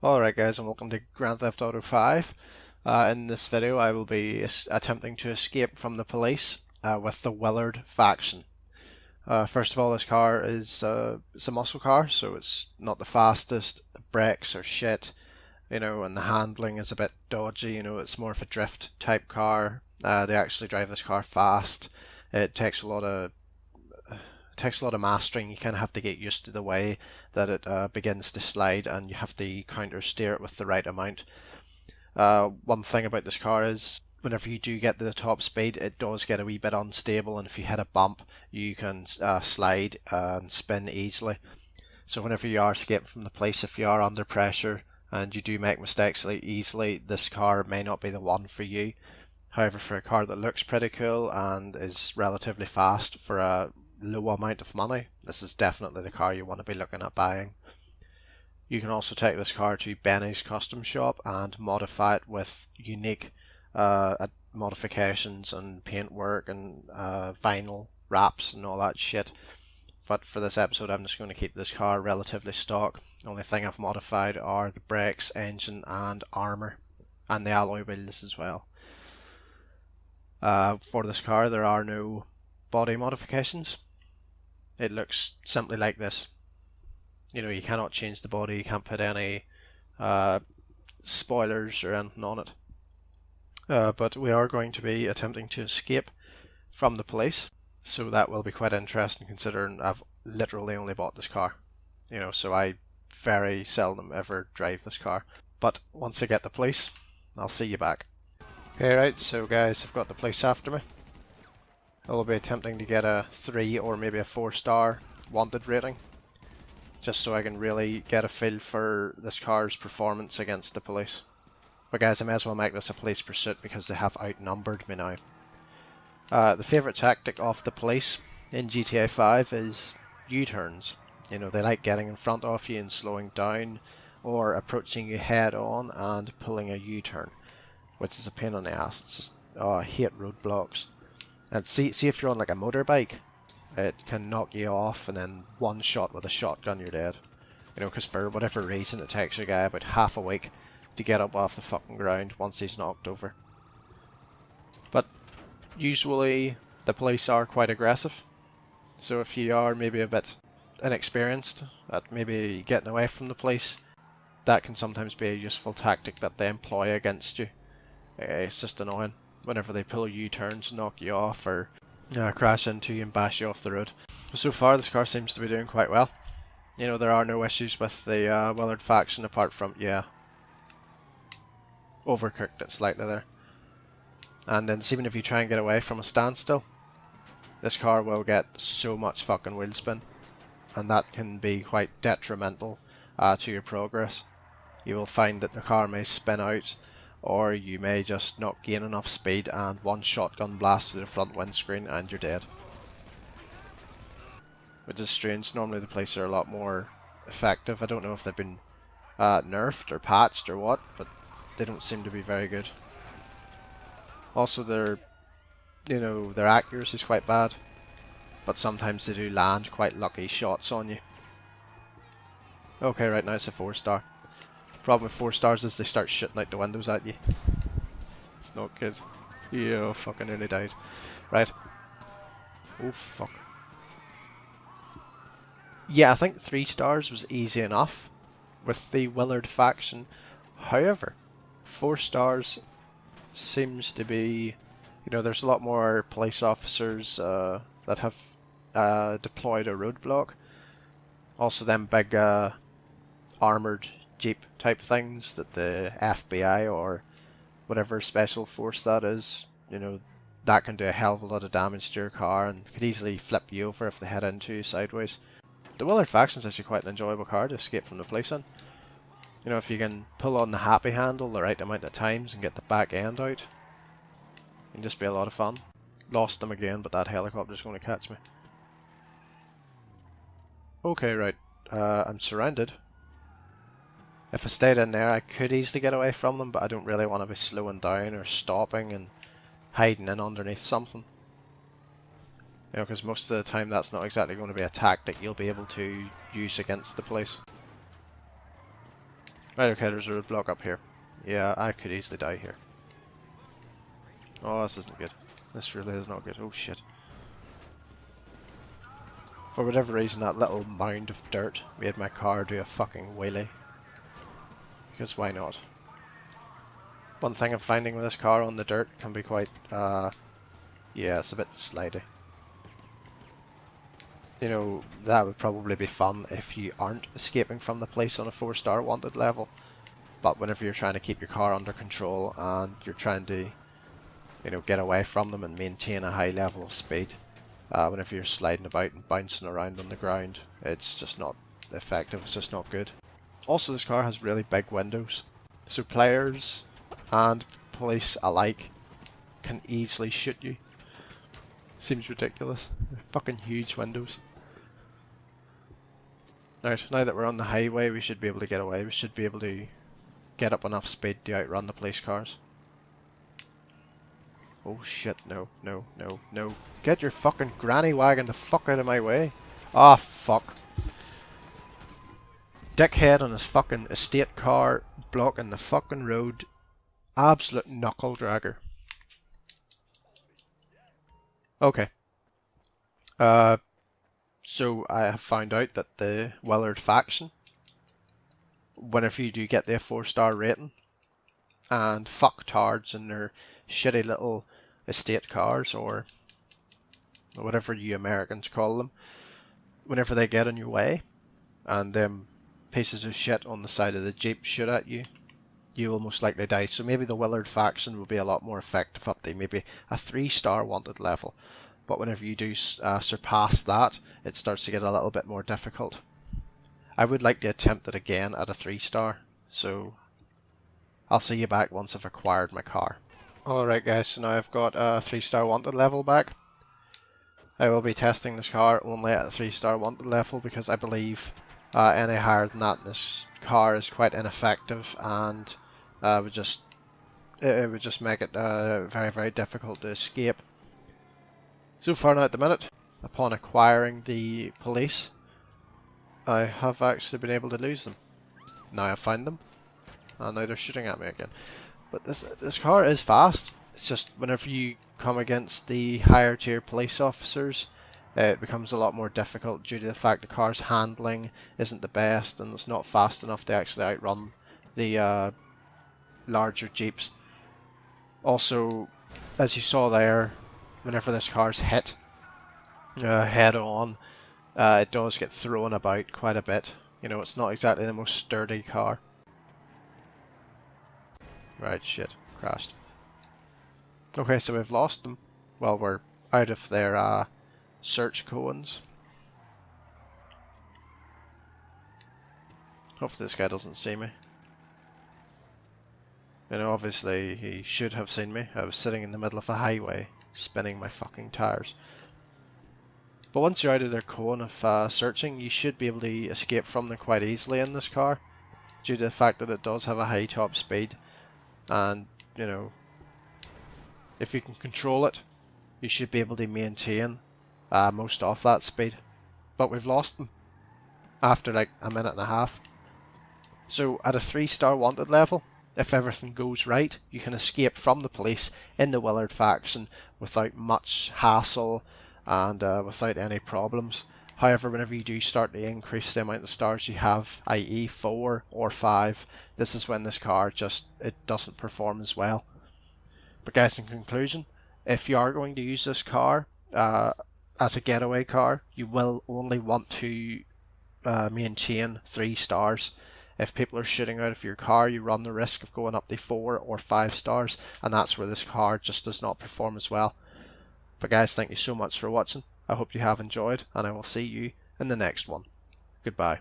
Alright guys, and welcome to Grand Theft Auto 5. In this video I will be attempting to escape from the police with the Willard Faction. First of all, this car is it's a muscle car, so it's not the fastest. The brakes are shit, and the handling is a bit dodgy. It's more of a drift type car. They actually drive this car fast. It takes a lot of mastering. You kind of have to get used to the way that it begins to slide, and you have to counter steer it with the right amount. One thing about this car is whenever you do get to the top speed, it does get a wee bit unstable, and if you hit a bump you can slide and spin easily. So whenever you are escaping from the police, if you are under pressure and you do make mistakes easily, this car may not be the one for you. However, for a car that looks pretty cool and is relatively fast for a low amount of money, this is definitely the car you want to be looking at buying. You can also take this car to Benny's custom shop and modify it with unique modifications and paintwork and vinyl wraps and all that shit. But for this episode I'm just going to keep this car relatively stock. The only thing I've modified are the brakes, engine and armour, and the alloy wheels as well. For this car there are no body modifications. It looks simply like this. You cannot change the body, you can't put any spoilers or anything on it. But we are going to be attempting to escape from the police, so that will be quite interesting considering I've literally only bought this car. So I very seldom ever drive this car. But once I get the police, I'll see you back. Okay, right, so guys, I've got the police after me. I will be attempting to get a 3 or maybe a 4-star wanted rating, just so I can really get a feel for this car's performance against the police. But guys, I may as well make this a police pursuit because they have outnumbered me now. The favourite tactic of the police in GTA 5 is U-turns. They like getting in front of you and slowing down, or approaching you head on and pulling a U-turn, which is a pain in the ass. It's just, I hate roadblocks. And see if you're on like a motorbike, it can knock you off, and then one shot with a shotgun you're dead. Because for whatever reason it takes a guy about half a week to get up off the fucking ground once he's knocked over. But usually the police are quite aggressive, so if you are maybe a bit inexperienced at maybe getting away from the police, that can sometimes be a useful tactic that they employ against you. It's just annoying whenever they pull U-turns, knock you off, or crash into you and bash you off the road. So far this car seems to be doing quite well. There are no issues with the Willard Faction apart from, overcooked it slightly there. And then even if you try and get away from a standstill, this car will get so much fucking wheel spin, and that can be quite detrimental to your progress. You will find that the car may spin out, or you may just not gain enough speed and one shotgun blast to the front windscreen and you're dead. Which is strange. Normally the police are a lot more effective. I don't know if they've been nerfed or patched or what, but they don't seem to be very good. Also their accuracy is quite bad, but sometimes they do land quite lucky shots on you. Okay, right now it's a 4-star. Problem with 4 stars is they start shooting out the windows at you. It's not good. Yeah, fucking nearly died. Right. Oh fuck. Yeah, I think 3 stars was easy enough with the Willard Faction. However, 4 stars seems to be, there's a lot more police officers that have deployed a roadblock. Also them big armoured Jeep type things that the FBI or whatever special force that is, that can do a hell of a lot of damage to your car and could easily flip you over if they head into you sideways. The Willard Faction is actually quite an enjoyable car to escape from the police in. If you can pull on the happy handle the right amount of times and get the back end out, it can just be a lot of fun. Lost them again, but that helicopter's going to catch me. Okay, right, I'm surrounded. If I stayed in there I could easily get away from them, but I don't really want to be slowing down or stopping and hiding in underneath something. Because most of the time that's not exactly going to be a tactic you'll be able to use against the police. Right, okay, there's a roadblock up here. Yeah, I could easily die here. Oh, this isn't good. This really is not good. Oh shit. For whatever reason, that little mound of dirt made my car do a fucking wheelie. Because why not? One thing I'm finding with this car on the dirt can be quite, yeah, it's a bit slidey. You know, that would probably be fun if you aren't escaping from the police on a 4-star wanted level. But whenever you're trying to keep your car under control and you're trying to, you know, get away from them and maintain a high level of speed, whenever you're sliding about and bouncing around on the ground, it's just not effective, it's just not good. Also, this car has really big windows, so players and police alike can easily shoot you. Seems ridiculous. They're fucking huge windows. Right, now that we're on the highway, we should be able to get away. We should be able to get up enough speed to outrun the police cars. Oh shit, no, no, no, no. Get your fucking granny wagon the fuck out of my way. Ah, fuck. Dickhead on his fucking estate car blocking the fucking road. Absolute knuckle dragger. Okay. So I have found out that the Willard Faction, whenever you do get their 4-star rating, and fucktards in their shitty little estate cars, or whatever you Americans call them, whenever they get in your way, and them pieces of shit on the side of the Jeep shoot at you, you will most likely die. So maybe the Willard Faction will be a lot more effective up to maybe a 3-star wanted level. But whenever you do surpass that, it starts to get a little bit more difficult. I would like to attempt it again at a 3-star, so I'll see you back once I've acquired my car. Alright guys, so now I've got a 3-star wanted level back. I will be testing this car only at a 3-star wanted level because I believe any higher than that, this car is quite ineffective and it would just make it very, very difficult to escape. So far now at the minute, upon acquiring the police, I have actually been able to lose them. Now I've found them, and now they're shooting at me again. But this car is fast. It's just whenever you come against the higher tier police officers, it becomes a lot more difficult due to the fact the car's handling isn't the best and it's not fast enough to actually outrun the larger jeeps. Also, as you saw there, whenever this car's hit head on, it does get thrown about quite a bit. You know, it's not exactly the most sturdy car. Right, shit, crashed. Okay, so we've lost them. Well, we're out of their search cones. Hopefully this guy doesn't see me. You know, obviously he should have seen me. I was sitting in the middle of a highway, spinning my fucking tires. But once you're out of their cone of searching, you should be able to escape from them quite easily in this car, due to the fact that it does have a high top speed. And, you know, if you can control it, you should be able to maintain most of that speed. But we've lost them after like a minute and a half. So at a 3-star wanted level, if everything goes right, you can escape from the police in the Willard Faction without much hassle and without any problems. However, whenever you do start to increase the amount of stars you have, i.e. 4 or 5, this is when this car it doesn't perform as well. But guys, in conclusion, if you are going to use this car as a getaway car, you will only want to maintain 3 stars. If people are shooting out of your car, you run the risk of going up to 4 or 5 stars, and that's where this car just does not perform as well. But guys, thank you so much for watching. I hope you have enjoyed, and I will see you in the next one. Goodbye.